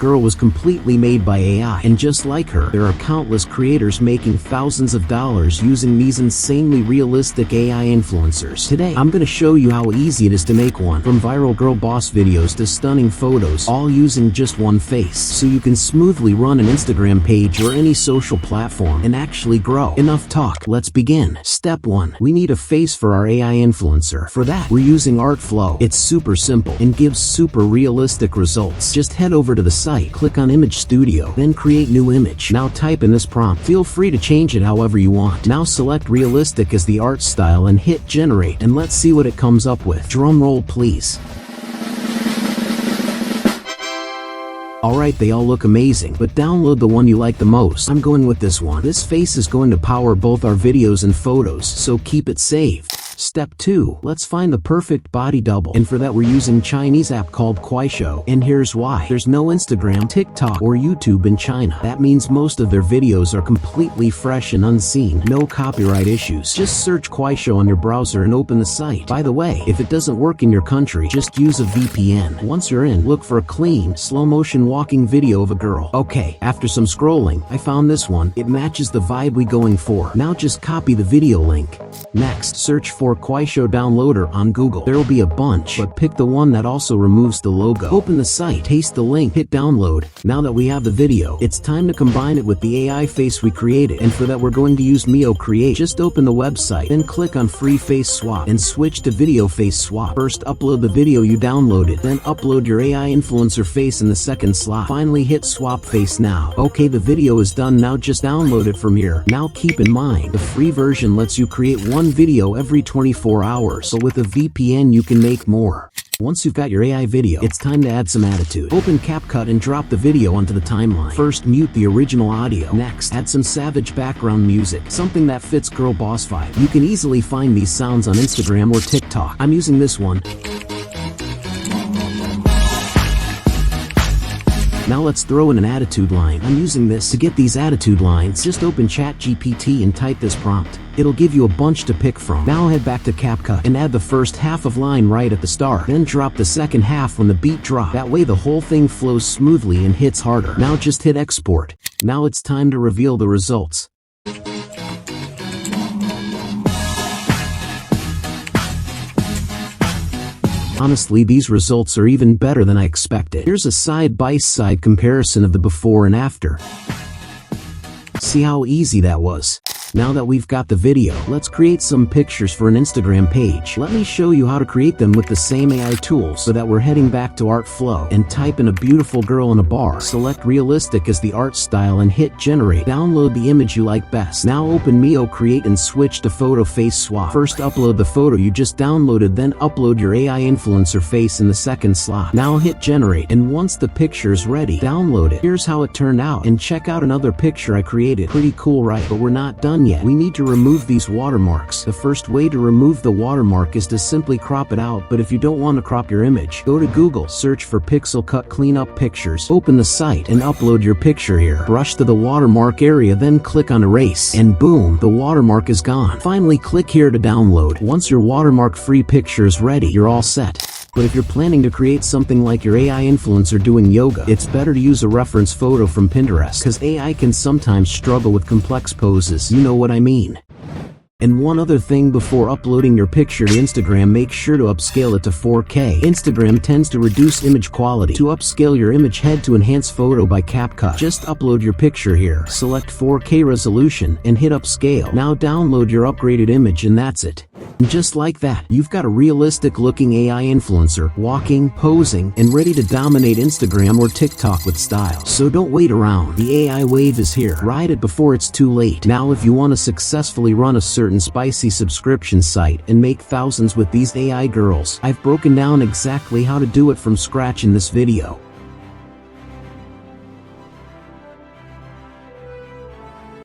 girl was completely made by AI, and just like her, there are countless creators making thousands of dollars using these insanely realistic AI influencers. Today, I'm gonna show you how easy it is to make one, from viral girl boss videos to stunning photos, all using just one face, so you can smoothly run an Instagram page or any social platform and actually grow. Enough talk, let's begin. Step 1. We need a face for our AI influencer. For that, we're using Artflow. It's super simple and gives super realistic results. Just head over to the site, click on Image Studio, then create new image. Now type in this prompt. Feel free to change it however you want. Now select realistic as the art style and hit generate, and let's see what it comes up with. Drum roll please. Alright, they all look amazing, but download the one you like the most. I'm going with this one. This face is going to power both our videos and photos, so keep it saved. Step 2. Let's find the perfect body double, and for that we're using Chinese app called Kuaishou, and here's why. There's no Instagram, TikTok, or YouTube in China. That means most of their videos are completely fresh and unseen. No copyright issues. Just search Kuaishou on your browser and open the site. By the way, if it doesn't work in your country, just use a VPN. Once you're in, look for a clean, slow-motion walking video of a girl. Okay, after some scrolling, I found this one. It matches the vibe we going for. Now just copy the video link. Next, search for Kuaishou downloader on Google. There will be a bunch, but pick the one that also removes the logo. Open the site, paste the link, hit download. Now that we have the video, it's time to combine it with the AI face we created, and for that we're going to use Mio Create. Just open the website, then click on Free Face Swap, and switch to Video Face Swap. First upload the video you downloaded, then upload your AI influencer face in the second slot. Finally hit Swap Face now. Okay, the video is done, now just download it from here. Now keep in mind, the free version lets you create one video every 24 hours, so with a VPN you can make more. Once you've got your AI video, it's time to add some attitude. Open CapCut and drop the video onto the timeline. First, mute the original audio. Next, add some savage background music, something that fits girl boss vibe. You can easily find these sounds on Instagram or TikTok. I'm using this one. Now let's throw in an attitude line. I'm using this. To get these attitude lines, just open ChatGPT and type this prompt. It'll give you a bunch to pick from. Now head back to CapCut and add the first half of line right at the start. Then drop the second half when the beat drops. That way the whole thing flows smoothly and hits harder. Now just hit export. Now it's time to reveal the results. Honestly, these results are even better than I expected. Here's a side-by-side comparison of the before and after. See how easy that was? Now that we've got the video, let's create some pictures for an Instagram page. Let me show you how to create them with the same AI tools. So that we're heading back to Artflow and type in a beautiful girl in a bar. Select realistic as the art style and hit generate. Download the image you like best. Now open Mio Create and switch to Photo Face Swap. First upload the photo you just downloaded, then upload your AI influencer face in the second slot. Now hit generate, and once the picture is ready, download it. Here's how it turned out, and check out another picture I created. Pretty cool, right? But we're not done yet. We need to remove these watermarks. The first way to remove the watermark is to simply crop it out, but if you don't want to crop your image, go to Google, search for Pixel Cut Cleanup Pictures, open the site, and upload your picture here. Brush to the watermark area, then click on Erase, and boom, the watermark is gone. Finally, click here to download. Once your watermark-free picture is ready, you're all set. But if you're planning to create something like your AI influencer doing yoga, it's better to use a reference photo from Pinterest, because AI can sometimes struggle with complex poses. You know what I mean. And one other thing before uploading your picture to Instagram, make sure to upscale it to 4K. Instagram tends to reduce image quality. To upscale your image, head to Enhance Photo by CapCut. Just upload your picture here. Select 4K resolution and hit upscale. Now download your upgraded image, and that's it. And just like that, you've got a realistic looking AI influencer, walking, posing, and ready to dominate Instagram or TikTok with style. So don't wait around. The AI wave is here. Ride it before it's too late. Now if you want to successfully run a certain spicy subscription site and make thousands with these AI girls, I've broken down exactly how to do it from scratch in this video.